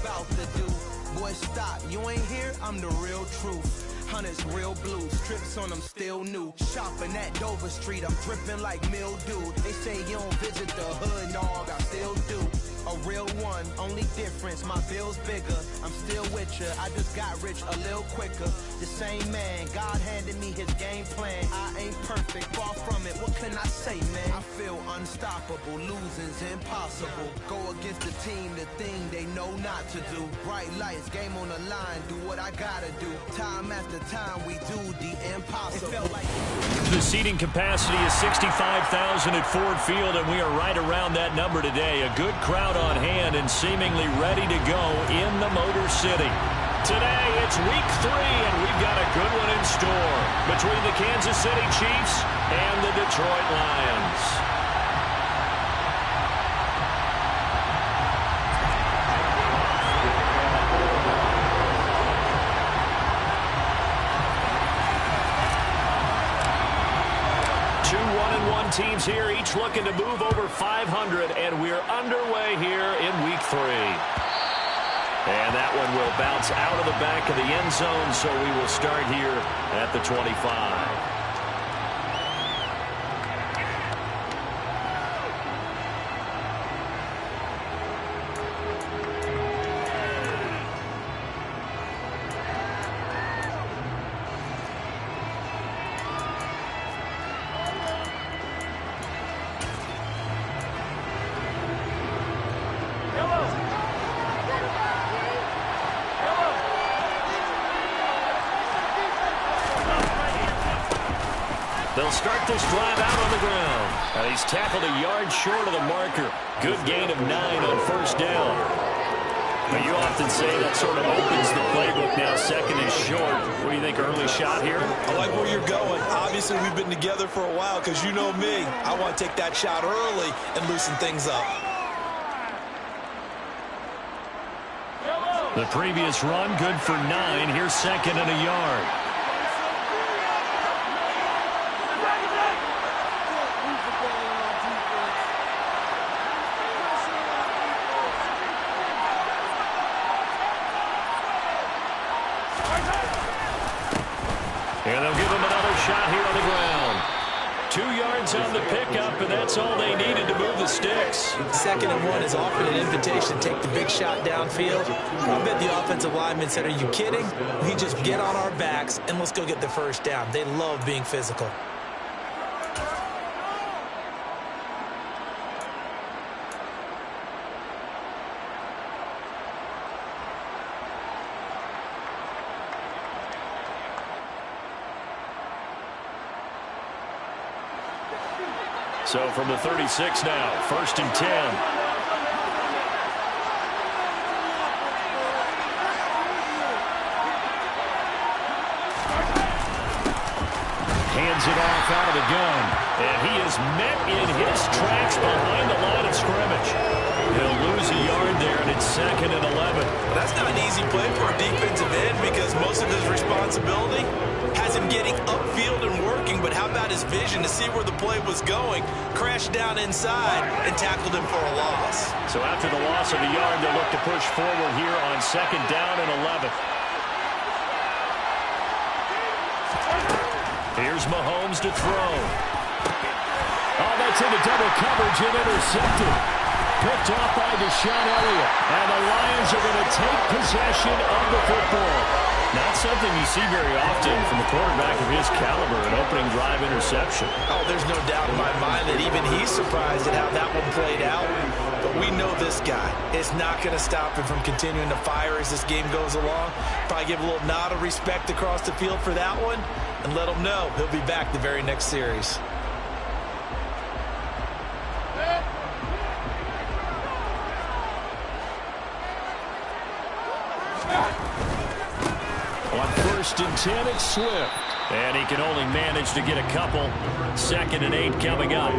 about to do. Boy, stop, you ain't here, I'm the real truth. Hunters, real blues, trips on them still new. Shopping at Dover Street, I'm dripping like mildew. They say you don't visit the hood, dog, I still do. A real one, only difference, my bill's bigger. I'm still with ya, I just got rich a little quicker. The same man, God handed me his game plan. I ain't perfect, far from it, what can I say, man? I feel unstoppable, losing's impossible. Go against the team, the thing they know not to do. Bright lights, game on the line, do what I gotta do. Time after time, we do the impossible. It felt like the seating capacity is 65,000 at Ford Field, and we are right around that number today. A good crowd on hand and seemingly ready to go in the Motor City. Today, it's week 3, and we've got a good one in store between the Kansas City Chiefs and the Detroit Lions. Teams here, each looking to move over 500, and we're underway here in week 3. And that one will bounce out of the back of the end zone, so we will start here at the 25. They'll start this drive out on the ground. And he's tackled a yard short of the marker. Good gain of 9 on first down. But you often say that sort of opens the playbook now. Second and short. What do you think, early shot here? I like where you're going. Obviously, we've been together for a while because you know me. I want to take that shot early and loosen things up. The previous run, good for 9. Here's second and a yard. And they'll give him another shot here on the ground. 2 yards on the pickup, and that's all they needed to move the sticks. 2nd and 1 is often an invitation to take the big shot downfield. I bet the offensive lineman said, are you kidding? We just get on our backs and let's go get the first down. They love being physical. So from the 36 now, 1st and 10. Hands it off out of the gun. And he is met in his tracks behind the line of scrimmage. He'll lose a yard there, and it's 2nd and 11. That's not an easy play for a defensive end because most of his responsibility has him getting upfield and working, but how about his vision to see where the play was going, crashed down inside, and tackled him for a loss. So after the loss of a yard, they'll look to push forward here on 2nd down and 11. Here's Mahomes to throw. Oh, that's into double coverage and intercepted. Picked off by Deshaun Elliott. And the Lions are going to take possession of the football. Not something you see very often from a quarterback of his caliber, an opening drive interception. Oh, there's no doubt in my mind that even he's surprised at how that one played out. But we know this guy is not going to stop him from continuing to fire as this game goes along. Probably give a little nod of respect across the field for that one and let him know he'll be back the very next series. On 1st and 10, it's Swift. And he can only manage to get a couple. 2nd and 8 coming up.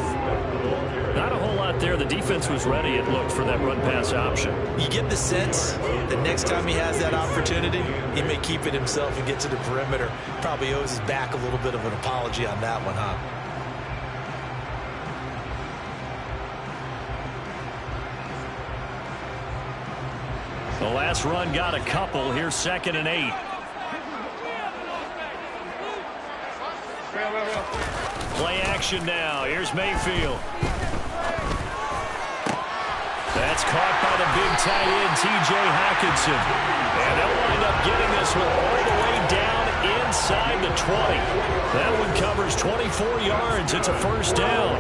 Not a whole lot there. The defense was ready, it looked, for that run-pass option. You get the sense that next time he has that opportunity, he may keep it himself and get to the perimeter. Probably owes his back a little bit of an apology on that one, huh? The last run got a couple. Here's 2nd and 8. Play action now. Here's Mayfield. That's caught by the big tight end, T.J. Hockenson. And they'll wind up getting this one all the way down inside the 20. That one covers 24 yards. It's a first down.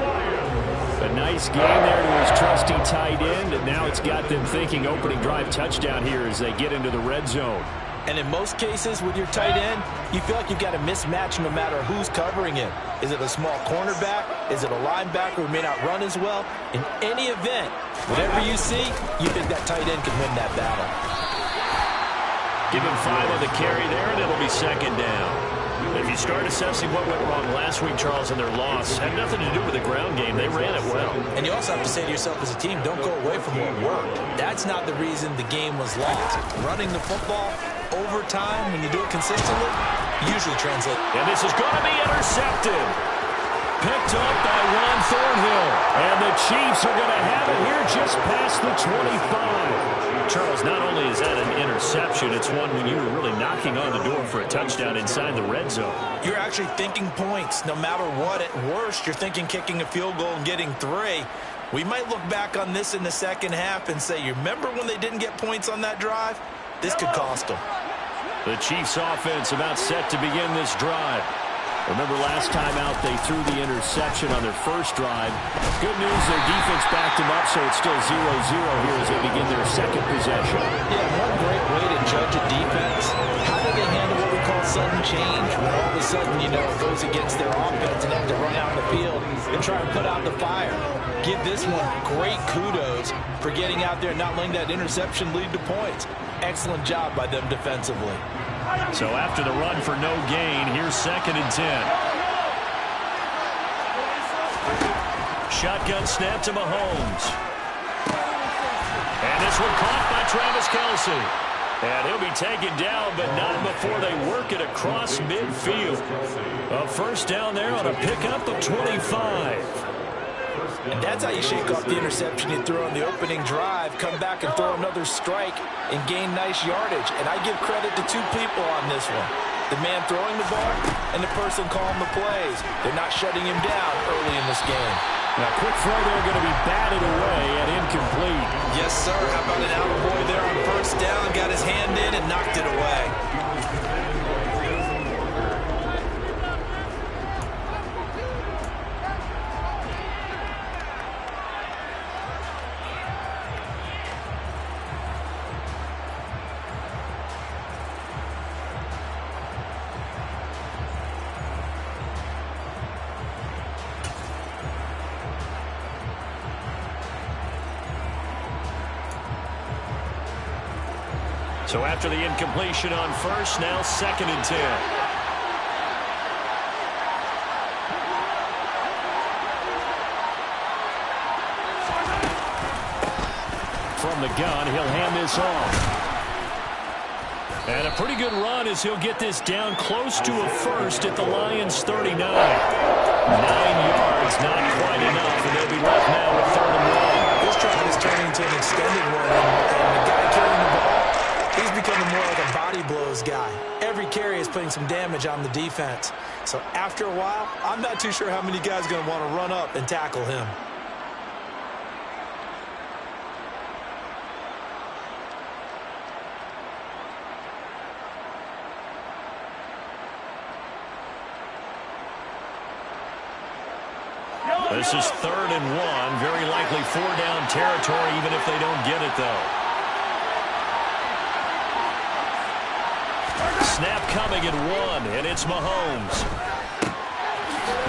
A nice game there to his trusty tight end, and now it's got them thinking opening drive touchdown here as they get into the red zone. And in most cases with your tight end, you feel like you've got a mismatch no matter who's covering him. Is it a small cornerback? Is it a linebacker who may not run as well? In any event, whatever you see, you think that tight end can win that battle. Give him 5 on the carry there, and it'll be 2nd down. If you start assessing what went wrong last week, Charles, in their loss, had nothing to do with the ground game. They ran it well. And you also have to say to yourself as a team, don't go away from what worked. That's not the reason the game was lost. Running the football over time, when you do it consistently, usually translates. And this is going to be intercepted. Picked up by Ron Thornhill. And the Chiefs are going to have it here just past the 25. Charles, not only is that an interception, it's one when you were really knocking on the door for a touchdown inside the red zone. You're actually thinking points. No matter what, at worst, you're thinking kicking a field goal and getting 3. We might look back on this in the second half and say, you remember when they didn't get points on that drive? This could cost them. The Chiefs offense about set to begin this drive. Remember last time out they threw the interception on their first drive. Good news, their defense backed them up, so it's still 0-0 here as they begin their second possession. Yeah, one great way to judge a defense. How do they handle what we call sudden change? When all of a sudden, you know, it goes against their offense and have to run out the field and try and put out the fire. Give this one great kudos for getting out there and not letting that interception lead to points. Excellent job by them defensively. So after the run for no gain, here's 2nd and 10. Shotgun snap to Mahomes. And this one caught by Travis Kelce. And he'll be taken down, but not before they work it across midfield. A first down there on a pickup of 25. And that's how you shake off the interception you threw on the opening drive, come back and throw another strike and gain nice yardage. And I give credit to 2 people on this one. The man throwing the ball and the person calling the plays. They're not shutting him down early in this game. Now, quick throw there going to be batted away and incomplete. Yes, sir. How about an attaboy there on first down? Got his hand in and knocked it away. So after the incompletion on first, now 2nd and 10. From the gun, he'll hand this off. And a pretty good run as he'll get this down close to a first at the Lions' 39. 9 yards, not quite enough, and they'll be left now with 3rd and 1. This drive is turning into an extended one, and the guy carrying the ball, he's becoming more like a body blows guy. Every carry is putting some damage on the defense. So after a while, I'm not too sure how many guys are going to want to run up and tackle him. This is 3rd and 1. Very likely 4-down territory, even if they don't get it, though. Snap coming at 1, and it's Mahomes.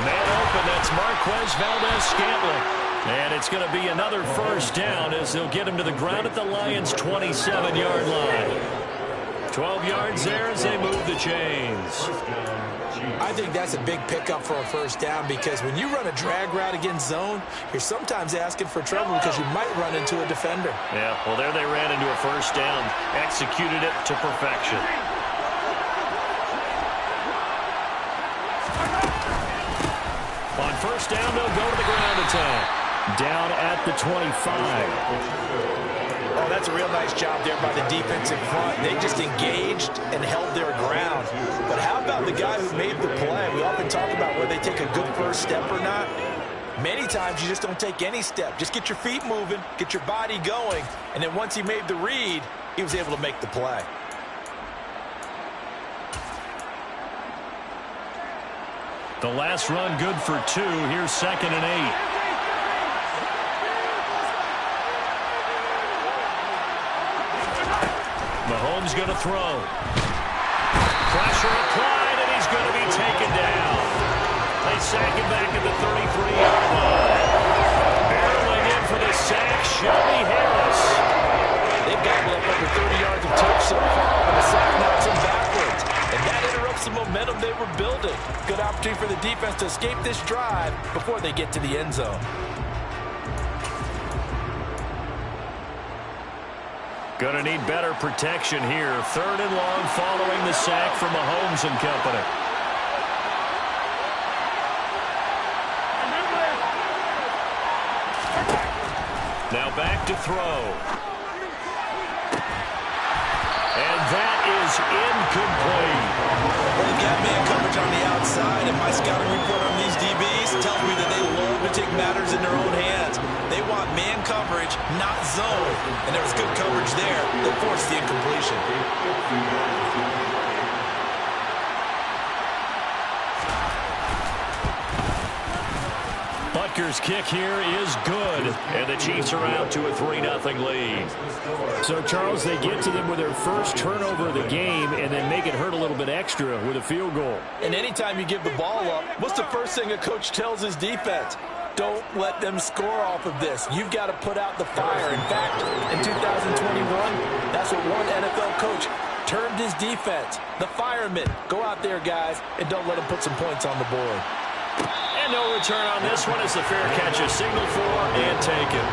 Man open, that's Marquez Valdez-Scantling. And it's going to be another first down as they'll get him to the ground at the Lions' 27-yard line. 12 yards there as they move the chains. I think that's a big pickup for a first down because when you run a drag route against zone, you're sometimes asking for trouble because you might run into a defender. Yeah, well, there they ran into a first down, executed it to perfection. On first down, they'll go to the ground attack. Down at the 25. Oh, that's a real nice job there by the defensive front. They just engaged and held their ground. But how about the guy who made the play? We often talk about whether they take a good first step or not. Many times you just don't take any step. Just get your feet moving, get your body going, and then once he made the read, he was able to make the play. The last run good for 2. Here's 2nd and 8. Mahomes going to throw. Pressure applied, and he's going to be taken down. They sack him back at the 33-yard line. Barreling in for the sack, Shelby Harris. They've gotten up over 30 yards of touch so far, but the sack knocks them backwards. And that interrupts the momentum they were building. Good opportunity for the defense to escape this drive before they get to the end zone. Going to need better protection here. 3rd and long following the sack from Mahomes and company. Now back to throw. And that is incomplete. Well, they've got man coverage on the outside, and my scouting report on these DBs tells me that they love to take matters in their own hands. They want man coverage, not zone. And there was good coverage there that forced the incompletion. Butker's kick here is good, and the Chiefs are out to a 3-0 lead. So, Charles, they get to them with their first turnover of the game and then make it hurt a little bit extra with a field goal. And anytime you give the ball up, what's the first thing a coach tells his defense? Don't let them score off of this. You've got to put out the fire. In fact, in 2021, that's what one NFL coach termed his defense. The firemen. Go out there, guys, and don't let them put some points on the board. And no return on this one as the fair catch is signaled for and taken.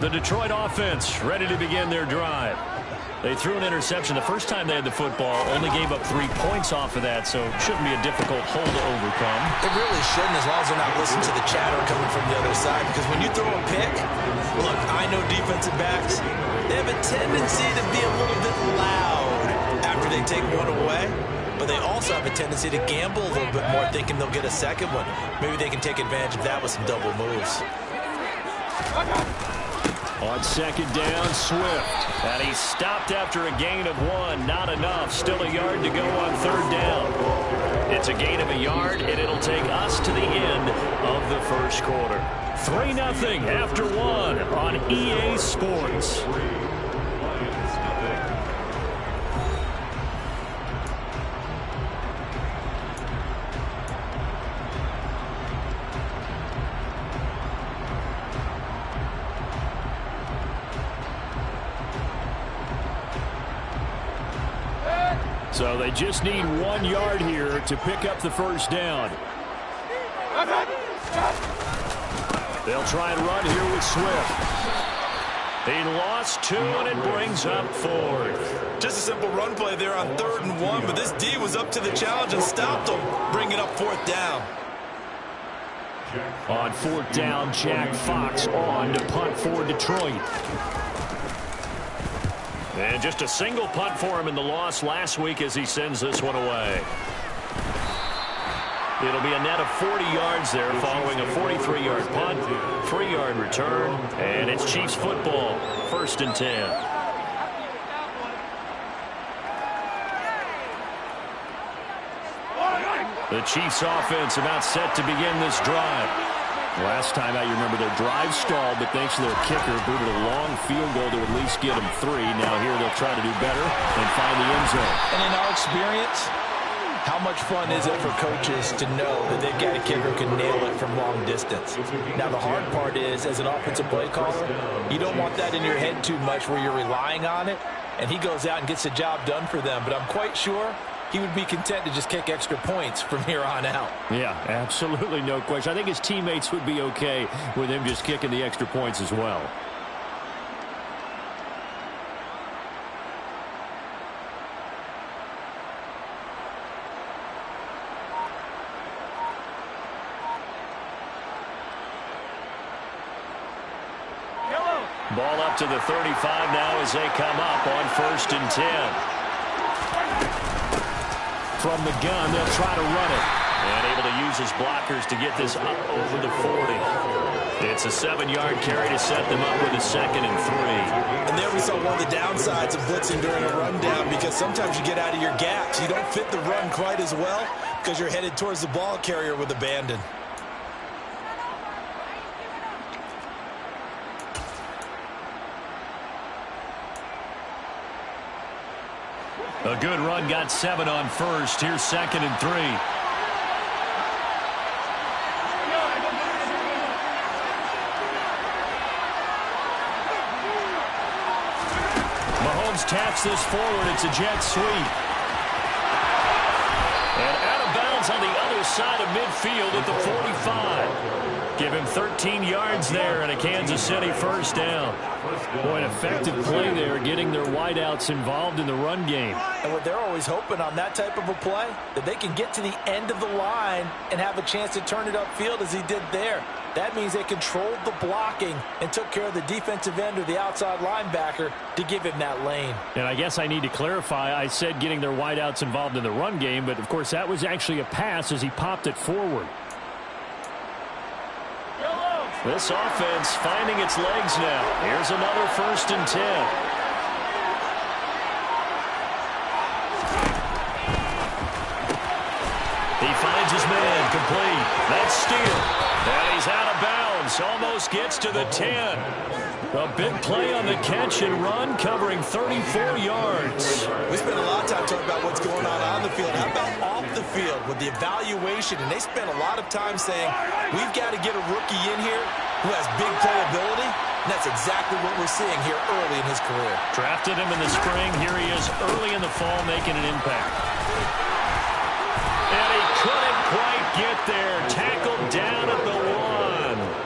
The Detroit offense ready to begin their drive. They threw an interception the first time they had the football, only gave up 3 points off of that, so shouldn't be a difficult hole to overcome. It really shouldn't, as long as they're not listening to the chatter coming from the other side, because when you throw a pick, look, I know defensive backs, they have a tendency to be a little bit loud after they take one away, but they also have a tendency to gamble a little bit more, thinking they'll get a second one. Maybe they can take advantage of that with some double moves. On second down, Swift. And he's stopped after a gain of 1. Not enough. Still a yard to go on third down. It's a gain of a yard, and it'll take us to the end of the first quarter. 3-0 after 1 on EA Sports. So they just need 1 yard here to pick up the first down. They'll try and run here with Swift. He lost 2, and it brings up 4th. Just a simple run play there on 3rd and 1, but this D was up to the challenge and stopped him, bringing up 4th down. On 4th down, Jack Fox on to punt for Detroit. And just a single punt for him in the loss last week as he sends this one away. It'll be a net of 40 yards there following a 43-yard punt, 3-yard return, and it's Chiefs football, 1st and 10. The Chiefs offense about set to begin this drive. Last time out, you remember their drive stalled, but thanks to their kicker, booted a long field goal to at least get them 3. Now here they'll try to do better and find the end zone. And in our experience, How much fun is it for coaches to know that they've got a kicker who can nail it from long distance? Now, the hard part is, as an offensive play caller, you don't want that in your head too much where you're relying on it, and he goes out and gets the job done for them. But I'm quite sure he would be content to just kick extra points from here on out. Yeah, absolutely no question. I think his teammates would be okay with him just kicking the extra points as well. Ball up to the 35 now as they come up on 1st and 10. From the gun, they'll try to run it. And able to use his blockers to get this up over the 40. It's a 7-yard carry to set them up with a 2nd and 3. And there we saw one of the downsides of blitzing during a rundown, because sometimes you get out of your gaps. You don't fit the run quite as well because you're headed towards the ball carrier with abandon. A good run, got 7 on 1st. Here's 2nd and 3. Mahomes taps this forward. It's a jet sweep. And out of bounds on the other side of midfield at the 45. Give him 13 yards there and a Kansas City 1st down. Boy, an effective play there, getting their wideouts involved in the run game. And what they're always hoping on that type of a play, that they can get to the end of the line and have a chance to turn it upfield as he did there. That means they controlled the blocking and took care of the defensive end or the outside linebacker to give him that lane. And I guess I need to clarify, I said getting their wideouts involved in the run game, but of course that was actually a pass as he popped it forward. This offense finding its legs now. Here's another 1st and 10. He finds his man, complete. That's steal. And he's out of bounds. Almost gets to the 10. A big play on the catch and run, covering 34 yards. We spent a lot of time talking about what's going on the field. How about off the field with the evaluation? And they spent a lot of time saying, we've got to get a rookie in here who has big playability. And that's exactly what we're seeing here early in his career. Drafted him in the spring. Here he is early in the fall making an impact. And he couldn't quite get there. Tackled down at the 1.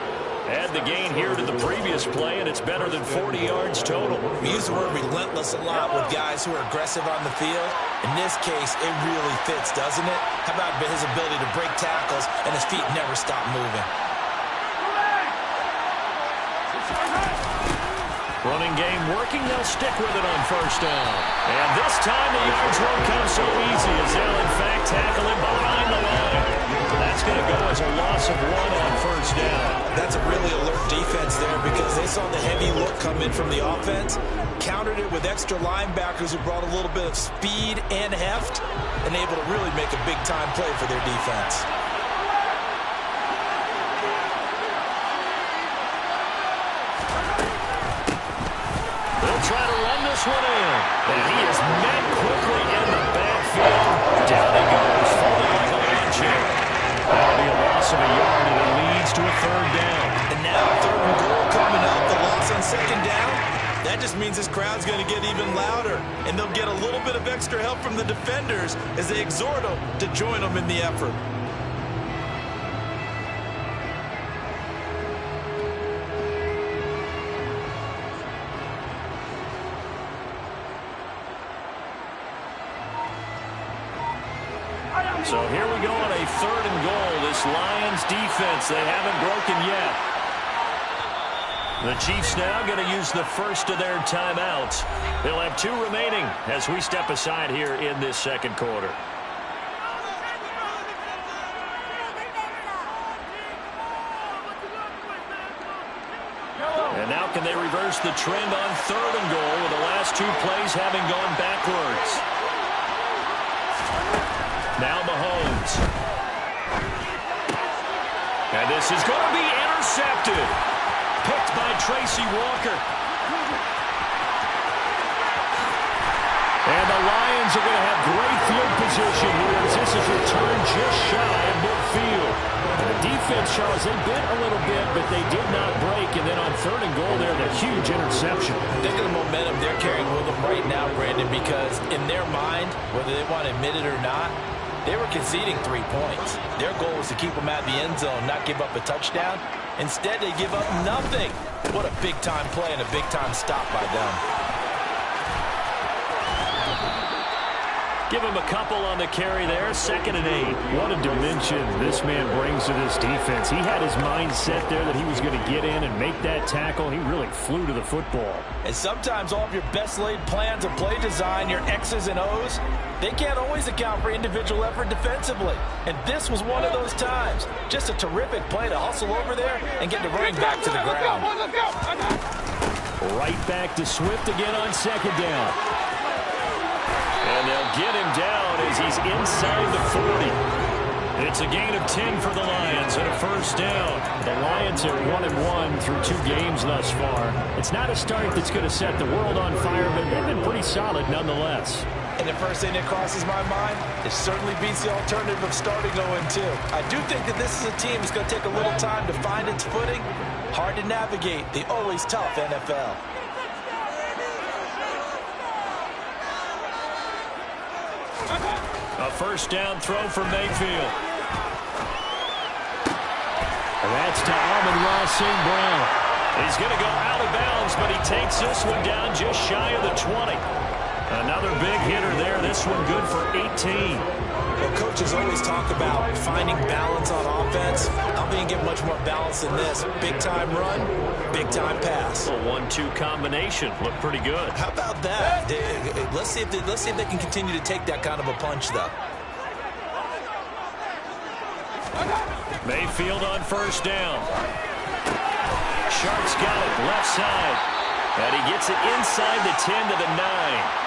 Add the gain here to the previous play, and it's better than 40 yards total. We use the word relentless a lot with guys who are aggressive on the field. In this case, it really fits, doesn't it? How about his ability to break tackles and his feet never stop moving? Running game working. They'll stick with it on 1st down. And this time the yards won't come so easy as they'll, in fact, tackle him behind the line. That's going to go as a loss of 1 on 1st down. That's a really alert defense there because they saw the heavy look come in from the offense, countered it with extra linebackers who brought a little bit of speed and heft, and able to really make a big-time play for their defense. Try to run this one in. And he is met quickly in the backfield. Down he goes, falling like a lawn chair. That'll be a loss of a yard, and it leads to a 3rd down. And now 3rd and goal coming up. The loss on 2nd down. That just means this crowd's going to get even louder. And they'll get a little bit of extra help from the defenders as they exhort them to join them in the effort. So here we go on a 3rd and goal. This Lions defense, they haven't broken yet. The Chiefs now going to use the first of their timeouts. They'll have 2 remaining as we step aside here in this 2nd quarter. And now can they reverse the trend on 3rd and goal with the last 2 plays having gone backwards? Now Mahomes. And this is going to be intercepted. Picked by Tracy Walker. And the Lions are going to have great field position here as this is returned just shy of midfield. And the defense, Charles, they bit a little bit, but they did not break. And then on 3rd and goal there, the huge interception. Think of the momentum they're carrying with them right now, Brandon, because in their mind, whether they want to admit it or not, they were conceding 3 points. Their goal was to keep them at the end zone, not give up a touchdown. Instead, they give up nothing. What a big-time play and a big-time stop by them. Give him a couple on the carry there. 2nd and 8. What a dimension this man brings to this defense. He had his mind set there that he was going to get in and make that tackle. He really flew to the football. And sometimes all of your best laid plans of play design, your X's and O's, they can't always account for individual effort defensively. And this was one of those times. Just a terrific play to hustle over there and get the running back to the ground. Right back to Swift again on 2nd down. And they'll get him down as he's inside the 40. It's a gain of 10 for the Lions and a 1st down. The Lions are 1-1 through 2 games thus far. It's not a start that's going to set the world on fire, but they've been pretty solid nonetheless. And the first thing that crosses my mind, it certainly beats the alternative of starting 0-2. I do think that this is a team that's going to take a little time to find its footing. Hard to navigate the always tough NFL. A 1st down throw for Mayfield. And that's to Amon-Ra St. Brown. He's going to go out of bounds, but he takes this one down just shy of the 20. Another big hitter there. This one good for 18. Well, coaches always talk about finding balance on offense. I don't think you get much more balance than this. Big-time run, big-time pass. A 1-2 combination. Looked pretty good. How about that? Let's see if they can continue to take that kind of a punch, though. Mayfield on 1st down. Sharp's got it left side. And he gets it inside the 10 to the 9.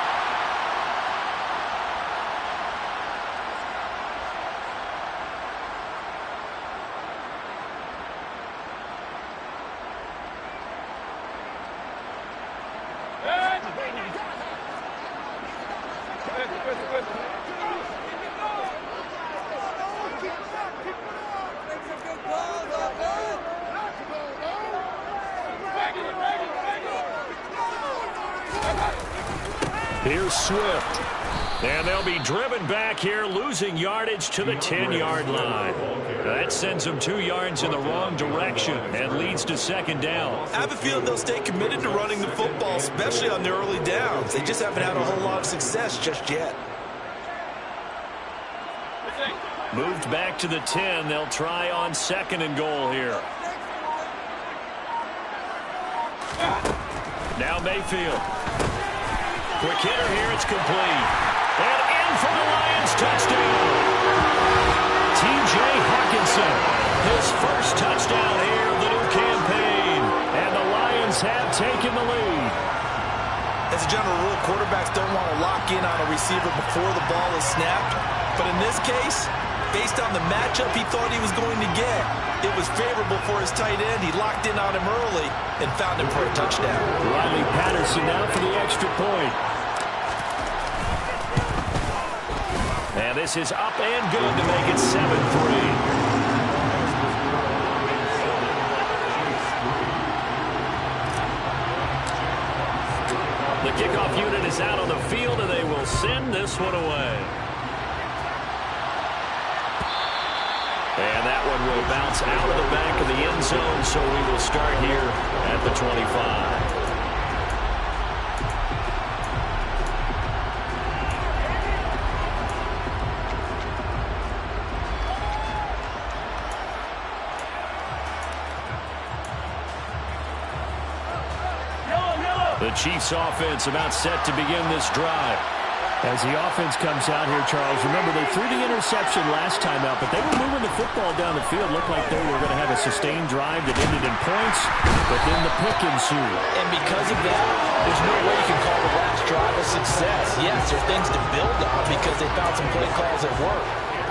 Here's Swift. And they'll be driven back here, losing yardage to the 10-yard line. That sends them 2 yards in the wrong direction and leads to 2nd down. I have a feeling they'll stay committed to running the football, especially on their early downs. They just haven't had a whole lot of success just yet. Moved back to the 10. They'll try on 2nd and goal here. Now Mayfield. Quick hitter here, it's complete. And in for the Lions, touchdown. T.J. Hawkinson, his 1st touchdown here of the new campaign. And the Lions have taken the lead. As a general rule, quarterbacks don't want to lock in on a receiver before the ball is snapped. But in this case, based on the matchup he thought he was going to get, it was favorable for his tight end. He locked in on him early and found him for a touchdown. Riley Patterson now for the extra point. And this is up and good to make it 7-3. The kickoff unit is out on the field, and they will send this one away. And that one will bounce out of the back of the end zone, so we will start here at the 25. The Chiefs offense about set to begin this drive. As the offense comes out here, Charles, remember they threw the interception last time out, but they were moving the football down the field. Looked like they were going to have a sustained drive that ended in points, but then the pick ensued. And because of that, there's no way you can call the last drive a success. Yes, there's things to build on because they found some play calls that work.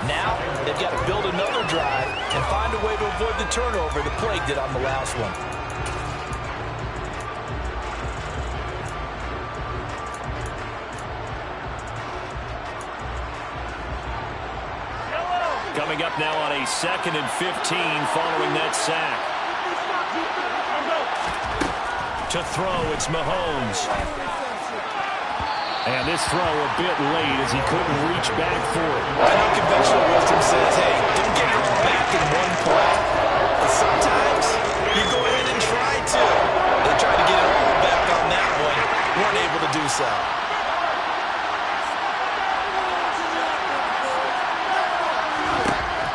Now, they've got to build another drive and find a way to avoid the turnover the plague did on the last one. Coming up now on a 2nd and 15 following that sack. To throw, it's Mahomes. And this throw a bit late as he couldn't reach back for it. I know conventional wisdom says, hey, don't get it all back in one play. But sometimes you go ahead and try to. They tried to get it all back on that one. Weren't able to do so.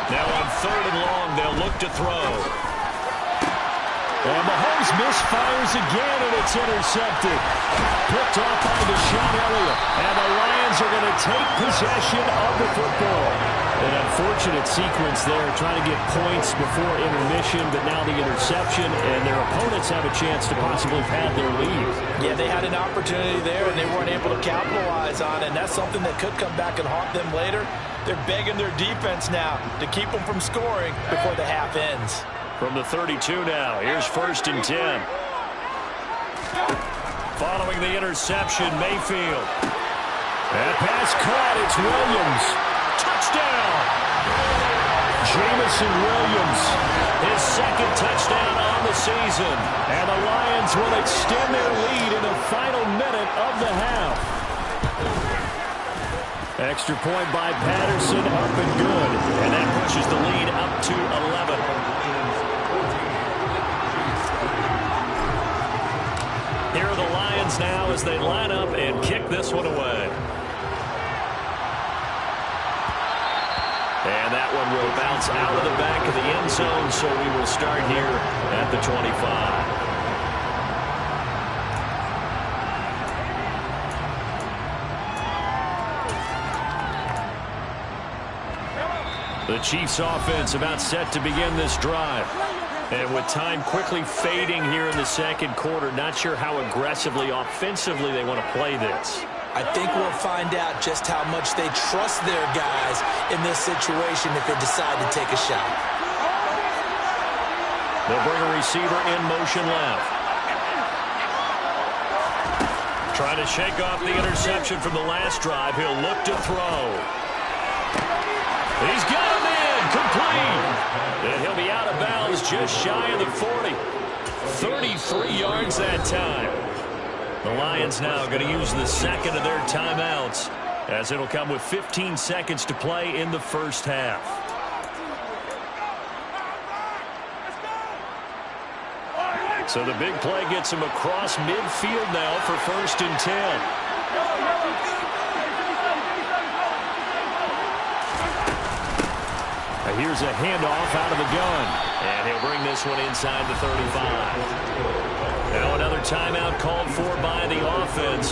Now on 3rd and long, they'll look to throw. And Mahomes misfires again, and it's intercepted. Picked off by Deshaun Elliott. And the Lions are going to take possession of the football. An unfortunate sequence there, trying to get points before intermission, but now the interception, and their opponents have a chance to possibly pad their lead. Yeah, they had an opportunity there, and they weren't able to capitalize on it, and that's something that could come back and haunt them later. They're begging their defense now to keep them from scoring before the half ends. From the 32 now, here's 1st and 10. Following the interception, Mayfield. And pass caught, it's Williams. Touchdown! Jamison Williams, his 2nd touchdown on the season. And the Lions will extend their lead in the final minute of the half. Extra point by Patterson, up and good. And that pushes the lead up to 11. Here are the Lions now as they line up and kick this one away. And that one will bounce out of the back of the end zone, so we will start here at the 25. The Chiefs offense about set to begin this drive. And with time quickly fading here in the 2nd quarter, not sure how aggressively, offensively they want to play this. I think we'll find out just how much they trust their guys in this situation if they decide to take a shot. They'll bring a receiver in motion left. Trying to shake off the interception from the last drive. He'll look to throw. He's got him in, complete. And he'll be out of bounds just shy of the 40. 33 yards that time. The Lions now going to use the 2nd of their timeouts, as it'll come with 15 seconds to play in the first half. So the big play gets him across midfield now for 1st and 10. Here's a handoff out of the gun. And he'll bring this one inside the 35. Now another timeout called for by the offense.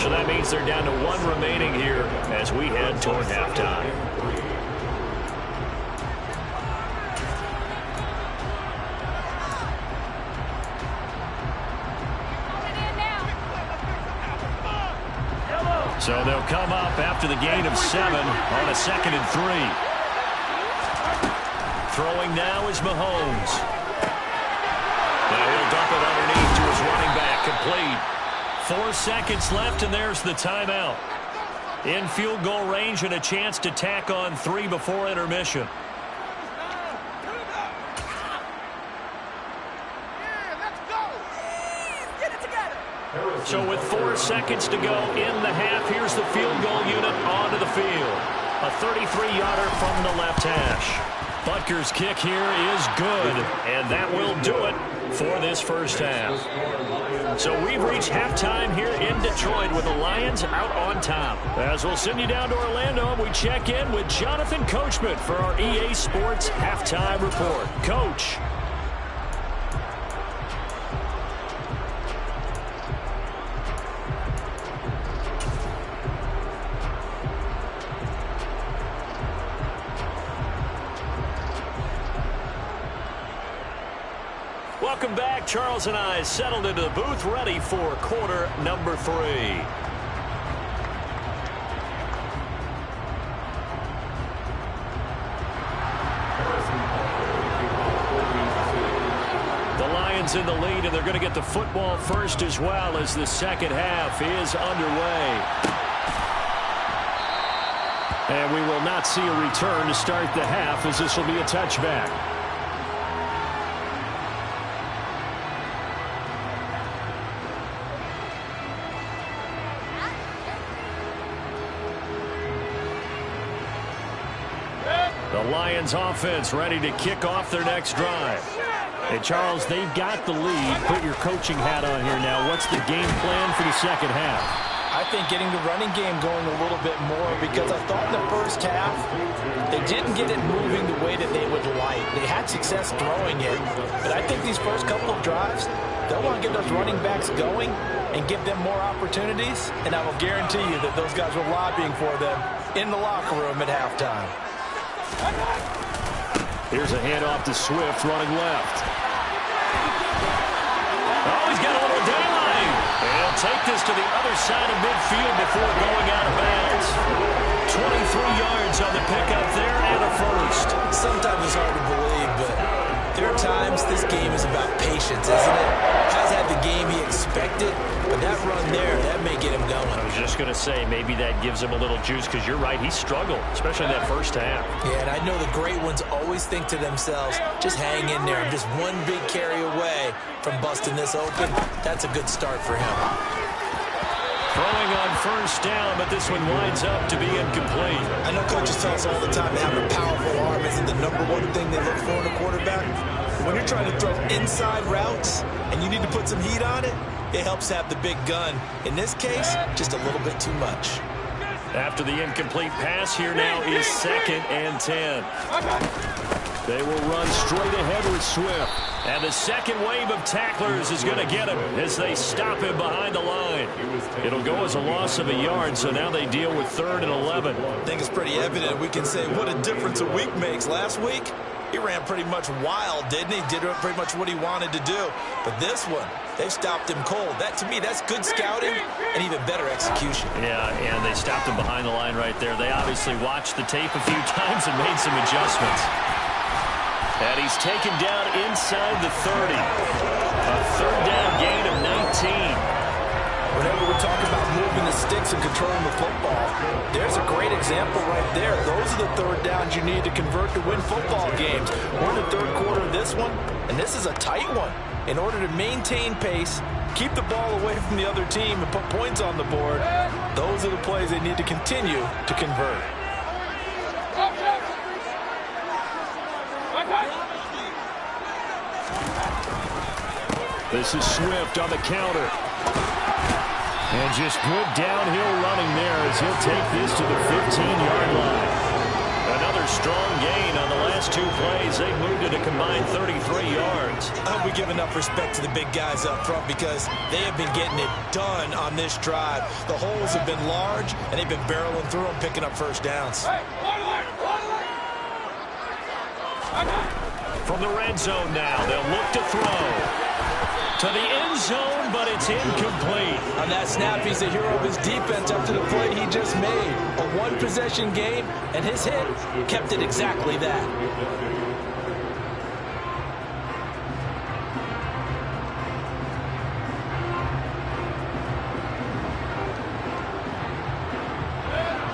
So that means they're down to 1 remaining here as we head toward halftime. So they'll come up after the gain of 7 on a 2nd and 3. Throwing now is Mahomes. Now he'll dump it underneath to his running back. Complete. 4 seconds left, and there's the timeout. In field goal range and a chance to tack on 3 before intermission. So with 4 seconds to go in the half, here's the field goal unit onto the field. A 33-yarder from the left hash. Butker's kick here is good, and that will do it for this first half. So we've reached halftime here in Detroit with the Lions out on top. As we'll send you down to Orlando, we check in with Jonathan Coachman for our EA Sports Halftime Report. Coach. Welcome back. Charles and I settled into the booth, ready for quarter number 3. The Lions in the lead, and they're going to get the football first as well as the second half is underway. And we will not see a return to start the half, as this will be a touchback. The Lions offense ready to kick off their next drive. Hey, Charles, they've got the lead. Put your coaching hat on here now. What's the game plan for the second half? I think getting the running game going a little bit more, because I thought in the first half they didn't get it moving the way that they would like. They had success throwing it, but I think these first couple of drives, they'll want to get those running backs going and give them more opportunities, and I will guarantee you that those guys were lobbying for them in the locker room at halftime. Here's a handoff to Swift running left. Oh, he's got a little daylight. And he'll take this to the other side of midfield before going out of bounds. 23 yards on the pickup there and a first. Sometimes it's hard to believe, but there are times this game is about patience, isn't it? Has had the game he expected, but that run there, that may get him going. I was just going to say, maybe that gives him a little juice, because you're right, he struggled, especially in that first half. Yeah, and I know the great ones always think to themselves, just hang in there. I'm just one big carry away from busting this open. That's a good start for him. Throwing on first down, but this one winds up to be incomplete. I know coaches tell us all the time that having a powerful arm isn't the #1 thing they look for in a quarterback. When you're trying to throw inside routes and you need to put some heat on it, it helps to have the big gun. In this case, just a little bit too much. After the incomplete pass, here now is 2nd and 10. They will run straight ahead with Swift. And the second wave of tacklers is going to get him as they stop him behind the line. It'll go as a loss of a yard, so now they deal with 3rd and 11. I think it's pretty evident. We can say what a difference a week makes. Last week, he ran pretty much wild, didn't he? Did pretty much what he wanted to do. But this one, they stopped him cold. That, to me, that's good scouting and even better execution. Yeah, and they stopped him behind the line right there. They obviously watched the tape a few times and made some adjustments. And he's taken down inside the 30. A 3rd down gain of 19. Whenever we talk about moving the sticks and controlling the football, there's a great example right there. Those are the 3rd downs you need to convert to win football games. We're in the 3rd quarter of this one, and this is a tight one. In order to maintain pace, keep the ball away from the other team, and put points on the board, those are the plays they need to continue to convert. This is Swift on the counter. And just good downhill running there as he'll take this to the 15-yard line. Another strong gain on the last 2 plays. They moved it a combined 33 yards. I hope we give enough respect to the big guys up front, because they have been getting it done on this drive. The holes have been large, and they've been barreling through them, picking up first downs. From the red zone now, they'll look to throw. To the end zone, but it's incomplete. On that snap, he's the hero of his defense after the play he just made. A one-possession game, and his hit kept it exactly that.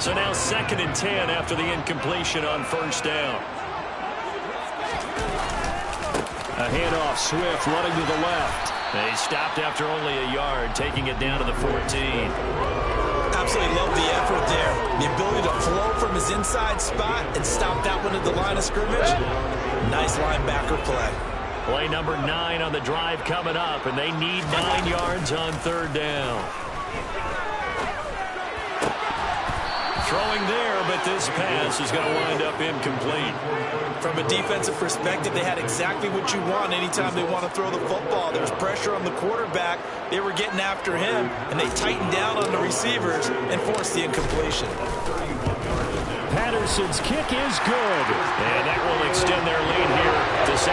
So now 2nd and 10 after the incompletion on first down. A handoff, Swift running to the left. They stopped after only a yard, taking it down to the 14. Absolutely love the effort there. The ability to flow from his inside spot and stop that one at the line of scrimmage. Nice linebacker play. Play number 9 on the drive coming up, and they need 9 yards on 3rd down. Throwing there, but this pass is going to wind up incomplete. From a defensive perspective, they had exactly what you want anytime they want to throw the football. There's pressure on the quarterback. They were getting after him, and they tightened down on the receivers and forced the incompletion. Patterson's kick is good. And that will extend their lead here to 17-6.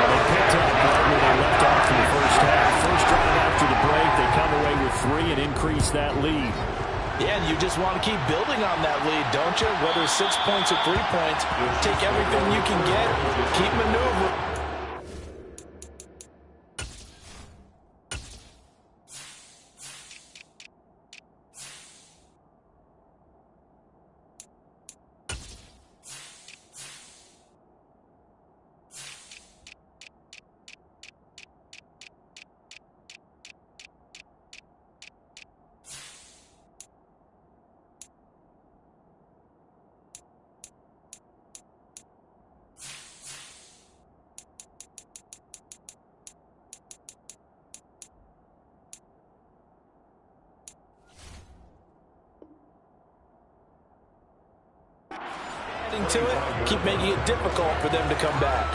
They picked up right where they left off in the first half. First drive after the break, they come away with 3 and increase that lead. Yeah, and you just want to keep building on that lead, don't you? Whether it's 6 points or 3 points, take everything you can get, keep maneuvering. adding to it, keep making it difficult for them to come back.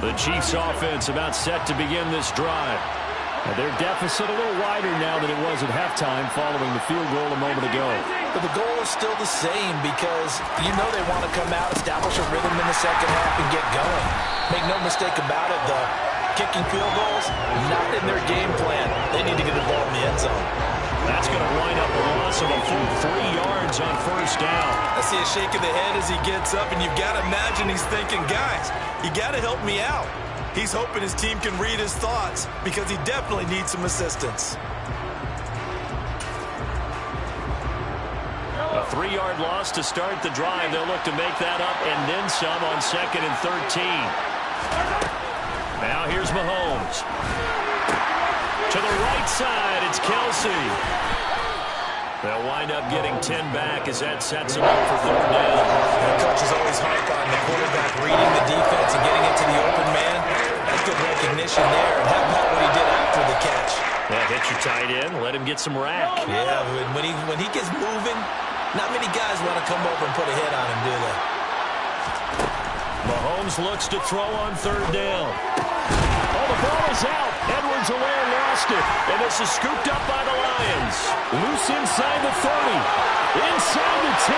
The Chiefs offense about set to begin this drive. Their deficit a little wider now than it was at halftime following the field goal a moment ago. But the goal is still the same because you know they want to come out, establish a rhythm in the second half, and get going. Make no mistake about it, though. Kicking field goals, not in their game plan. They need to get the ball in the end zone. That's going to wind up a loss of a full 3 yards on first down. I see a shake of the head as he gets up, and you've got to imagine he's thinking, guys, you got to help me out. He's hoping his team can read his thoughts because he definitely needs some assistance. A 3-yard loss to start the drive. They'll look to make that up and then some on 2nd and 13. Now here's Mahomes. To the right side, it's Kelsey. They'll wind up getting 10 back as that sets them up for 3rd down. The coach is always hype on the quarterback reading the defense and getting it to the open man. That's good recognition there. And how about what he did after the catch? Yeah, hit your tight end, let him get some rack. Yeah, when he gets moving, not many guys want to come over and put a hit on him, do they? Mahomes looks to throw on 3rd down. Oh, the ball is out. Edwards-Helaire lost it. And this is scooped up by the Lions. Loose inside the 30. Inside the 10.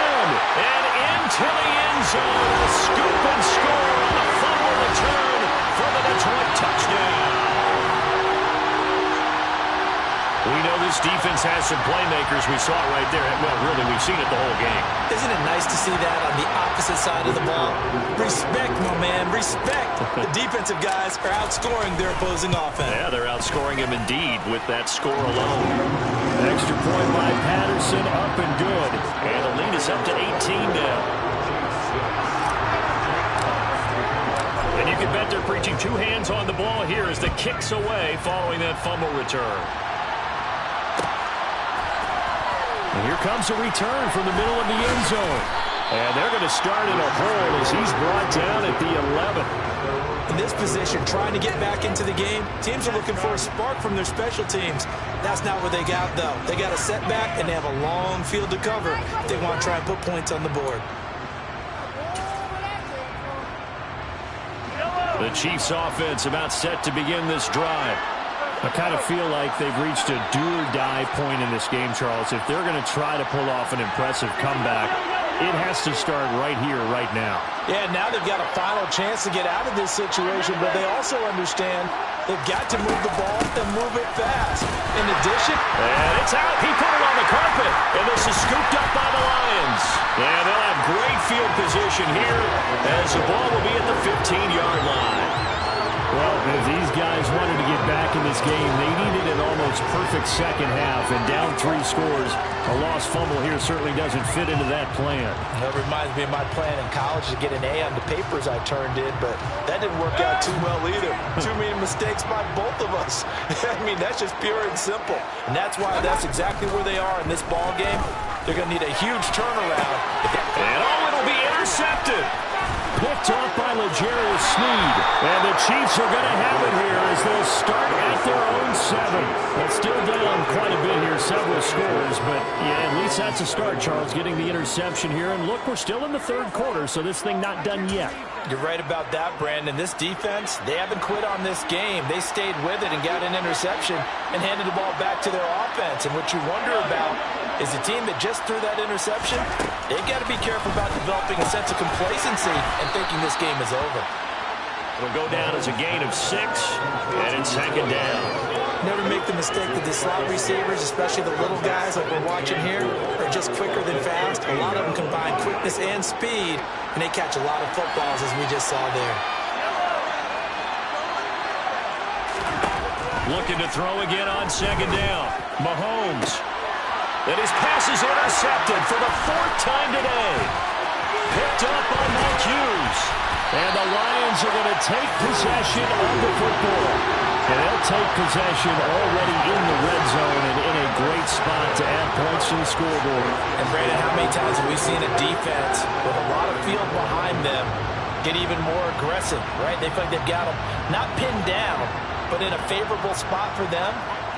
And into the end zone. A scoop and score on a fumble return for the Detroit touchdown. We know this defense has some playmakers. We saw it right there. Well, really, we've seen it the whole game. Isn't it nice to see that on the opposite side of the ball? Respect, my man, respect. The defensive guys are outscoring their opposing offense. Yeah, they're outscoring him indeed with that score alone. Extra point by Patterson, up and good. And the lead is up to 18 now. And you can bet they're preaching 2 hands on the ball here as the kick's away following that fumble return. And here comes a return from the middle of the end zone. And they're going to start in a hole as he's brought down at the 11. In this position, trying to get back into the game, teams are looking for a spark from their special teams. That's not what they got, though. They got a setback, and they have a long field to cover if they want to try and put points on the board. The Chiefs offense about set to begin this drive. I kind of feel like they've reached a do-or-die point in this game, Charles. If they're going to try to pull off an impressive comeback, it has to start right here, right now. Yeah, now they've got a final chance to get out of this situation, but they also understand they've got to move the ball and move it fast. In addition... And it's out. He put it on the carpet. And this is scooped up by the Lions. And they'll have great field position here as the ball will be at the 15-yard line. Well, if these guys wanted to get back in this game, they needed an almost perfect second half. And down 3 scores, a lost fumble here certainly doesn't fit into that plan. That reminds me of my plan in college to get an A on the papers I turned in, but that didn't work out too well either. Too many mistakes by both of us. I mean, that's just pure and simple. And that's why that's exactly where they are in this ball game. They're going to need a huge turnaround. And it'll be intercepted. Picked off by L'Jarius Sneed. And the Chiefs are going to have it here as they'll start at their own 7. But still down quite a bit here, several scores. But, yeah, at least that's a start, Charles, getting the interception here. And, look, we're still in the 3rd quarter, so this thing not done yet. You're right about that, Brandon. This defense, they haven't quit on this game. They stayed with it and got an interception and handed the ball back to their offense. And what you wonder about is the team that just threw that interception, they've got to be careful about developing a sense of complacency and thinking this game is over. It'll go down as a gain of 6, and it's 2nd down. Never make the mistake that the slot receivers, especially the little guys like we're watching here, are just quicker than fast. A lot of them combine quickness and speed, and they catch a lot of footballs, as we just saw there. Looking to throw again on 2nd down. Mahomes. And his pass is intercepted for the 4th time today. Picked up by Mike Hughes. And the Lions are going to take possession of the football. And they'll take possession already in the red zone and in a great spot to add points to the scoreboard. And, Brandon, how many times have we seen a defense with a lot of field behind them get even more aggressive, right? They feel like they've got them not pinned down, but in a favorable spot for them,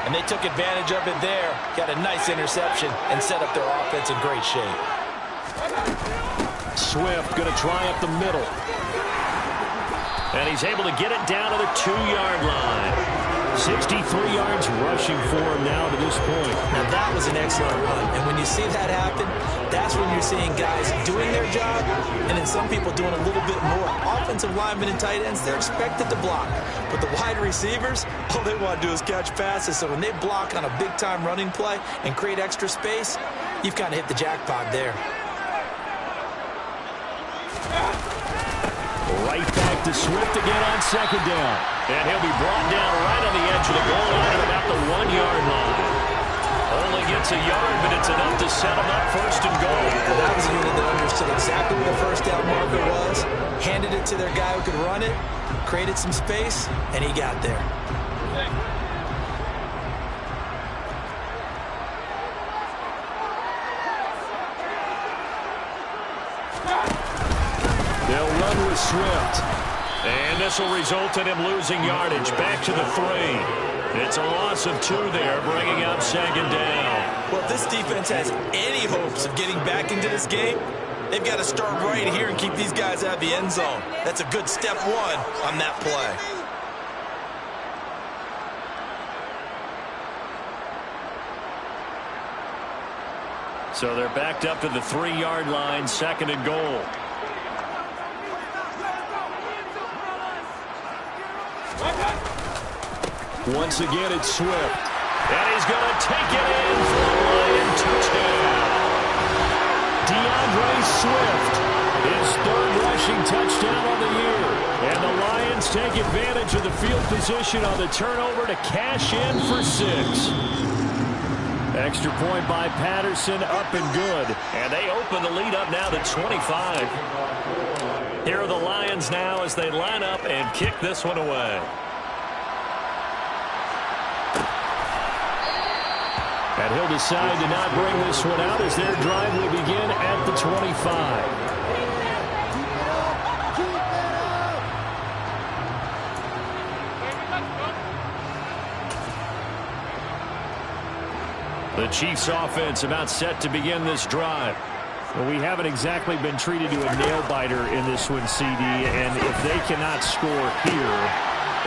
and they took advantage of it there. Got a nice interception and set up their offense in great shape. Swift going to try up the middle. And he's able to get it down to the 2-yard line. 63 yards rushing for him now to this point. Now that was an excellent run, and when you see that happen, that's when you're seeing guys doing their job, and then some people doing a little bit more. Offensive linemen and tight ends, they're expected to block, but the wide receivers, all they want to do is catch passes. So when they block on a big-time running play and create extra space, you've kind of hit the jackpot there. Right back to Swift again on second down. And he'll be brought down right on the edge of the goal line at about the 1-yard line. Only gets a yard, but it's enough to set him up first and goal. Well, that was a unit that understood exactly where the first down marker was, handed it to their guy who could run it, created some space, and he got there. They'll run with Swift. And this will result in him losing yardage back to the 3. It's a loss of 2 there, bringing up second down. Well, if this defense has any hopes of getting back into this game, they've got to start right here and keep these guys out of the end zone. That's a good step 1 on that play. So they're backed up to the 3-yard line, second and goal. Once again, it's Swift. And he's going to take it in for a Lion touchdown. DeAndre Swift, his 3rd rushing touchdown on the year. And the Lions take advantage of the field position on the turnover to cash in for 6. Extra point by Patterson, up and good. And they open the lead up now to 25. Here are the Lions now as they line up and kick this one away. And he'll decide to not bring this one out as their drive will begin at the 25. The Chiefs offense about set to begin this drive. Well, we haven't exactly been treated to a nail-biter in this one, CD, and if they cannot score here.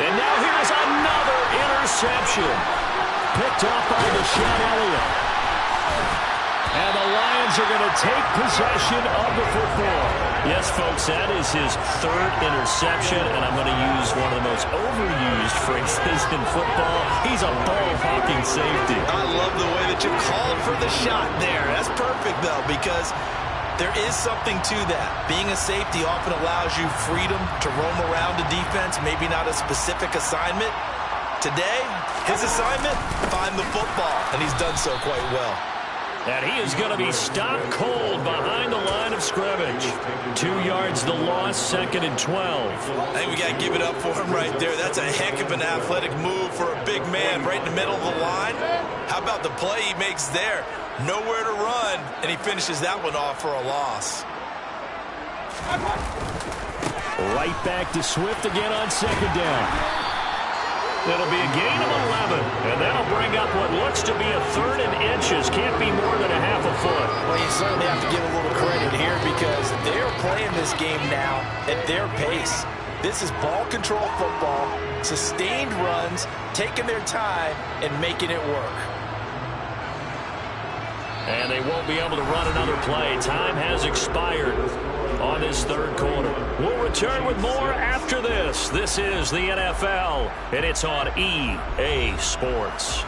And now here's another interception. Picked off by Deshaun Elliott. And the Lions are going to take possession of the football. Yes, folks, that is his 3rd interception, and I'm going to use one of the most overused phrases in football. He's a ball-hawking safety. I love the way that you called for the shot there. That's perfect, though, because there is something to that. Being a safety often allows you freedom to roam around a defense, maybe not a specific assignment. Today, his assignment, find the football, and he's done so quite well. And he is going to be stopped cold behind the line of scrimmage. 2 yards the loss, 2nd and 12. I think we got to give it up for him right there. That's a heck of an athletic move for a big man right in the middle of the line. How about the play he makes there? Nowhere to run, and he finishes that one off for a loss. Right back to Swift again on second down. It'll be a gain of 11, and that'll bring up what looks to be a 3rd and inches. Can't be more than a half a foot. Well, you certainly have to give a little credit here because they're playing this game now at their pace. This is ball control football, sustained runs, taking their time, and making it work. And they won't be able to run another play. Time has expired on this 3rd quarter. We'll return with more after this. This is the NFL, and it's on EA Sports.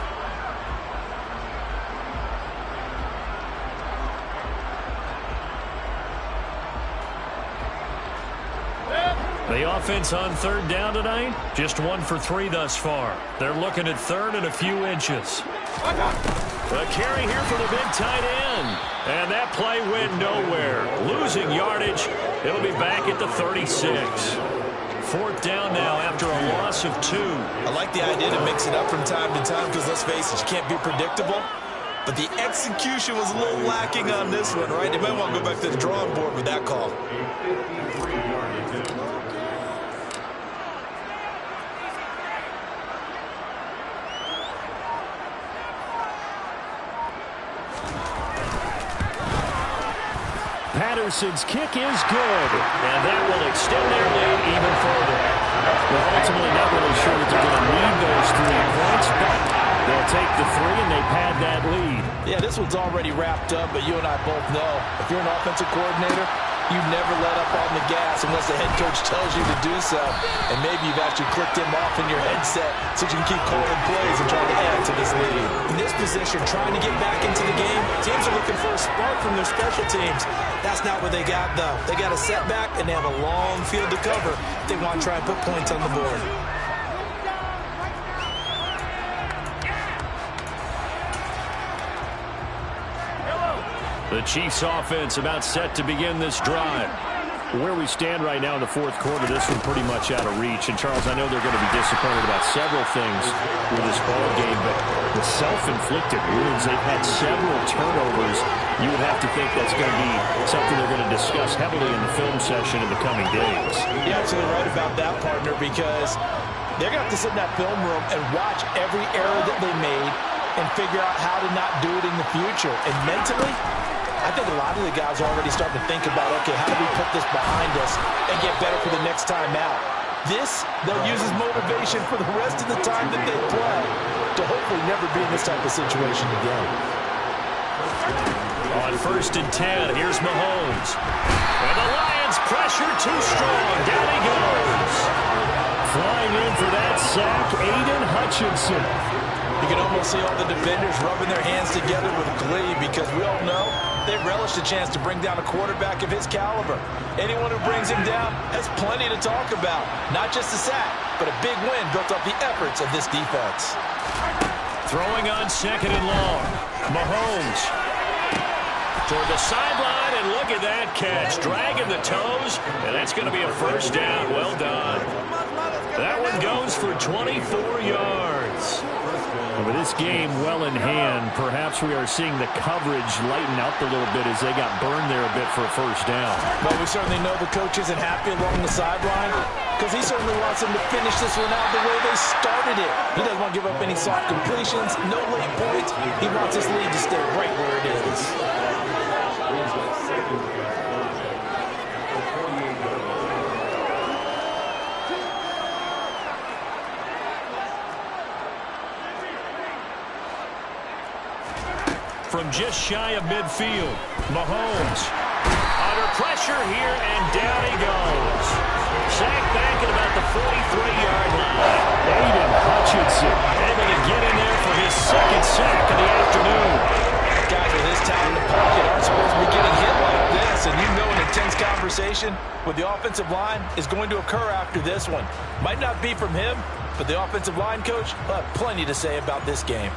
The offense on 3rd down tonight, just 1 for 3 thus far. They're looking at 3rd and a few inches. A carry here for the big tight end. And that play went nowhere. Losing yardage. It'll be back at the 36. 4th down now after a loss of 2. I like the idea to mix it up from time to time because, let's face it, you can't be predictable. But the execution was a little lacking on this one, right? They might want to go back to the drawing board with that call. Patterson's kick is good. And that will extend their lead even further. Well, ultimately not really sure that they're going to need those 3 points, but they'll take the 3 and they pad that lead. Yeah, this one's already wrapped up, but you and I both know if you're an offensive coordinator, you never let up on the gas unless the head coach tells you to do so. And maybe you've actually clicked him off in your headset so you can keep calling plays and trying to add to this lead. In this position, trying to get back into the game, teams are looking for a spark from their special teams. That's not what they got, though. They got a setback, and they have a long field to cover if they want to try and put points on the board. The Chiefs offense about set to begin this drive. Where we stand right now in the fourth quarter, this one pretty much out of reach. And, Charles, I know they're going to be disappointed about several things with this ball game, but the self-inflicted wounds, they've had several turnovers. You would have to think that's going to be something they're going to discuss heavily in the film session in the coming days. You're absolutely right about that, partner, because they're going to have to sit in that film room and watch every error that they made and figure out how to not do it in the future. And mentally, I think a lot of the guys are already starting to think about, okay, how do we put this behind us and get better for the next time out? This, they'll use as motivation for the rest of the time that they play to hopefully never be in this type of situation again. On 1st and 10, here's Mahomes. And the Lions pressure too strong. Down he goes. Flying in for that sack, Aiden Hutchinson. You can almost see all the defenders rubbing their hands together with glee because we all know they relish the chance to bring down a quarterback of his caliber. Anyone who brings him down has plenty to talk about. Not just a sack, but a big win built off the efforts of this defense. Throwing on 2nd and long. Mahomes toward the sideline, and look at that catch. Dragging the toes, and that's going to be a 1st down. Well done. That one goes for 24 yards. With this game well in hand, perhaps we are seeing the coverage lighten up a little bit as they got burned there a bit for a 1st down. But we certainly know the coach isn't happy along the sideline because he certainly wants them to finish this one out the way they started it. He doesn't want to give up any soft completions, no late points. He wants this lead to stay right where it is. From just shy of midfield, Mahomes under pressure here, and down he goes. Sacked back at about the 43-yard line. Aiden Hutchinson able to get in there for his 2nd sack of the afternoon. Guys with this talent in the pocket aren't supposed to be getting hit like this, and you know an intense conversation with the offensive line is going to occur after this one. Might not be from him, but the offensive line coach will have plenty to say about this game.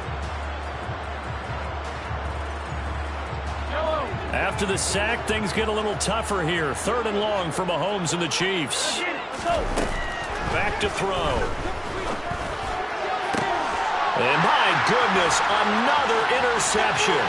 After the sack, things get a little tougher here. 3rd and long for Mahomes and the Chiefs. Back to throw. And my goodness, another interception.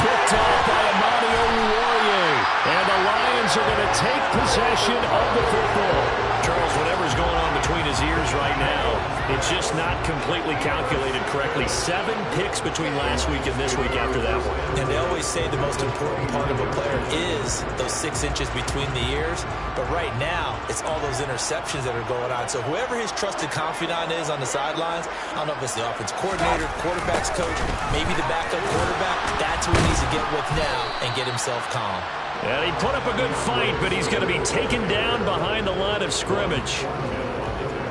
Picked off by Amani Oruwariye. And the Lions are going to take possession of the football. Charles, whatever's going on between his ears right now, it's just not completely calculated correctly. 7 picks between last week and this week after that one. And they always say the most important part of a player is those 6 inches between the ears. But right now, it's all those interceptions that are going on. So whoever his trusted confidant is on the sidelines, I don't know if it's the offense coordinator, quarterback's coach, maybe the backup quarterback, that's who he needs to get with now and get himself calm. And he put up a good fight, but he's going to be taken down behind the line of scrimmage.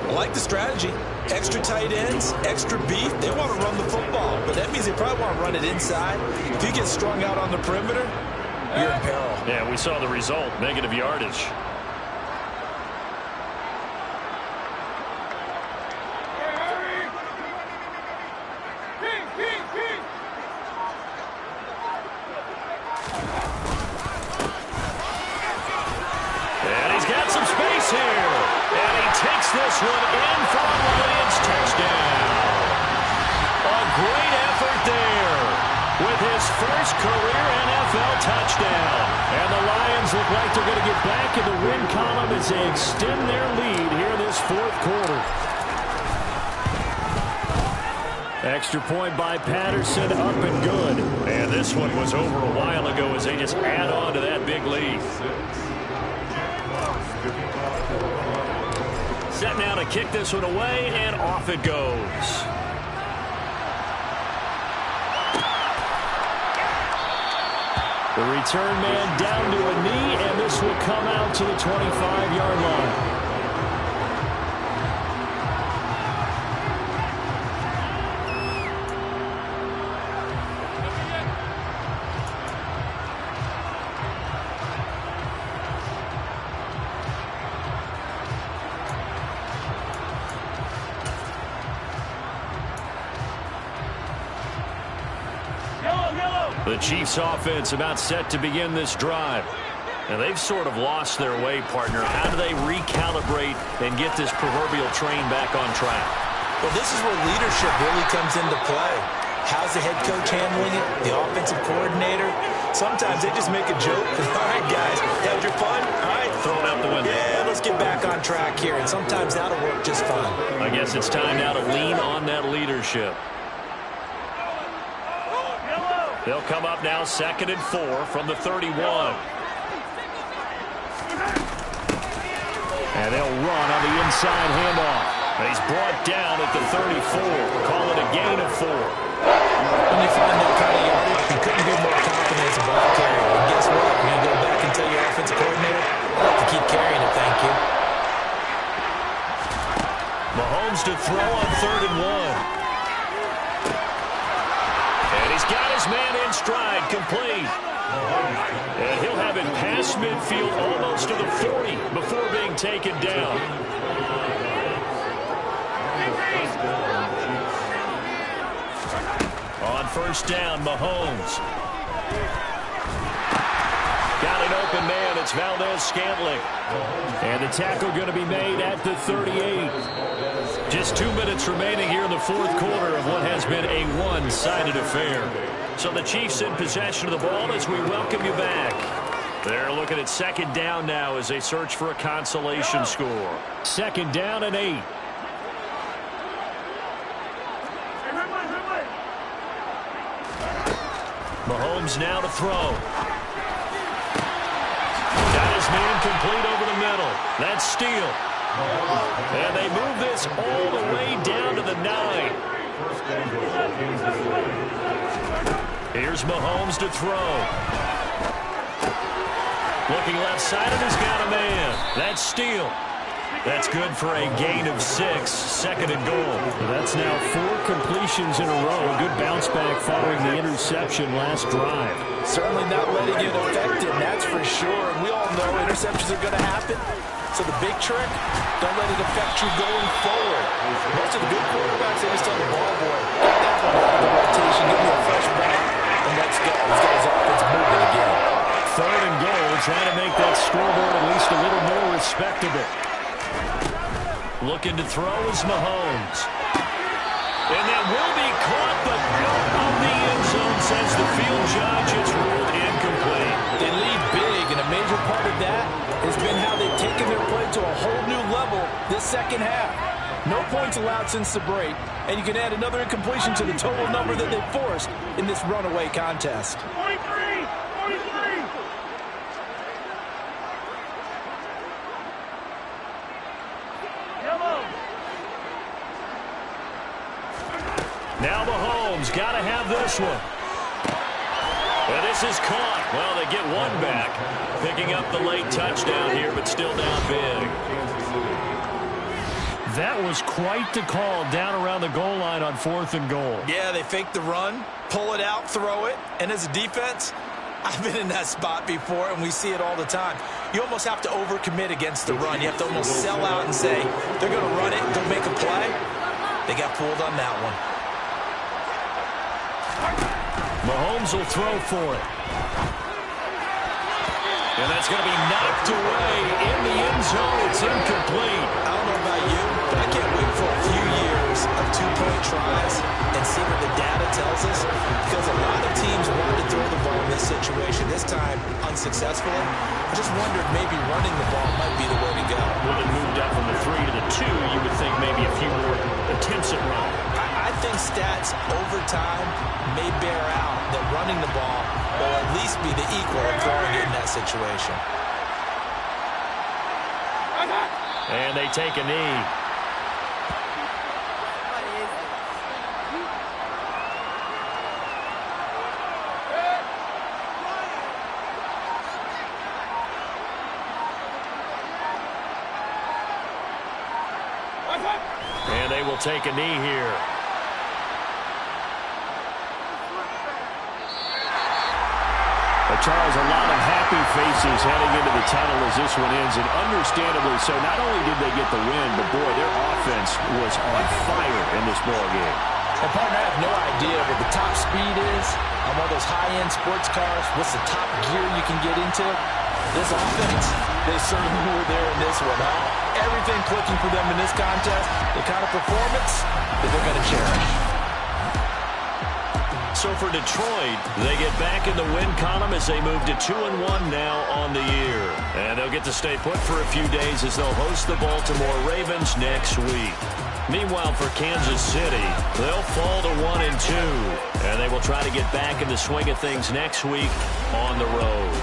I like the strategy. Extra tight ends, extra beef. They want to run the football, but that means they probably want to run it inside. If you get strung out on the perimeter, you're in peril. Yeah, we saw the result, negative yardage. This one in for a Lions touchdown. A great effort there with his first career NFL touchdown. And the Lions look like they're going to get back in the win column as they extend their lead here this 4th quarter. Extra point by Patterson, up and good. And this one was over a while ago as they just add on to that big lead. Set now to kick this one away, and off it goes. The return man down to a knee, and this will come out to the 25-yard line. The Chiefs offense about set to begin this drive. And they've sort of lost their way, partner. How do they recalibrate and get this proverbial train back on track? Well, this is where leadership really comes into play. How's the head coach handling it? The offensive coordinator? Sometimes they just make a joke. All right, guys, had your fun? All right. Throw it out the window. Yeah, let's get back on track here. And sometimes that'll work just fine. I guess it's time now to lean on that leadership. They'll come up now 2nd and 4 from the 31. And they'll run on the inside handoff. He's brought down at the 34. Call it a gain of 4. When you find that kind of yardage, you couldn't be more confident as a ball carrier. And guess what? You're going to go back and tell your offensive coordinator, I'd like to keep carrying it, thank you. Mahomes to throw on 3rd and 1. And he's got his man in stride, complete. And he'll have it past midfield almost to the 40 before being taken down. On 1st down, Mahomes. Got an open man. It's Valdez-Scantling. And the tackle going to be made at the 38. Just 2 minutes remaining here in the 4th quarter of what has been a one-sided affair. So the Chiefs in possession of the ball as we welcome you back. They're looking at 2nd down now as they search for a consolation score. 2nd down and 8. Mahomes now to throw. Got his man complete over the middle. That's Steele. And they move this all the way down to the 9. Here's Mahomes to throw. Looking left side, and he's got a man. That's Steele. That's good for a gain of 6, 2nd and goal. That's now 4 completions in a row. A good bounce back following the interception last drive. Certainly not letting it affect him, that's for sure. And we all know interceptions are going to happen. So the big trick, don't let it affect you going forward. Most of the good quarterbacks, they just tell the ball boy, get that ball out of the rotation, give me a fresh bat, and let's go. Let's get his offense moving again. 3rd and goal, trying to make that scoreboard at least a little more respectable. Looking to throw is Mahomes. And that will be caught, but out of the end zone, says the field judge. It's ruled incomplete. They lead big, and a major part of that has been how they've taken their play to a whole new level this 2nd half. No points allowed since the break, and you can add another incompletion to the total number that they forced in this runaway contest. 43! Now Mahomes got to have this one. And this is caught. Well, they get one back. Picking up the late touchdown here, but still down big. That was quite the call down around the goal line on 4th and goal. Yeah, they fake the run, pull it out, throw it. And as a defense, I've been in that spot before, and we see it all the time. You almost have to overcommit against the run. You have to almost sell out and say, they're going to run it and go make a play. They got fooled on that one. Mahomes will throw for it. And that's going to be knocked away in the end zone. It's incomplete. I don't know about you, but I can't wait for a few years of 2-point tries and see what the data tells us. Because a lot of teams want to throw the ball in this situation, this time unsuccessfully. I just wondered maybe running the ball might be the way to go. When it moved up from the 3 to the 2, you would think maybe a few more attempts at running. I think stats over time may bear out that running the ball will at least be the equal of throwing it in that situation. And they take a knee. And they will take a knee here. Charles, a lot of happy faces heading into the tunnel as this one ends, and understandably so. Not only did they get the win, but boy, their offense was on fire in this ball game. And partner, I have no idea what the top speed is on one of those high-end sports cars. What's the top gear you can get into? This offense, they certainly were there in this one, huh? Everything clicking for them in this contest, the kind of performance that they're going to cherish. So for Detroit, they get back in the win column as they move to 2-1 now on the year. And they'll get to stay put for a few days as they'll host the Baltimore Ravens next week. Meanwhile, for Kansas City, they'll fall to 1-2. And they will try to get back in the swing of things next week on the road.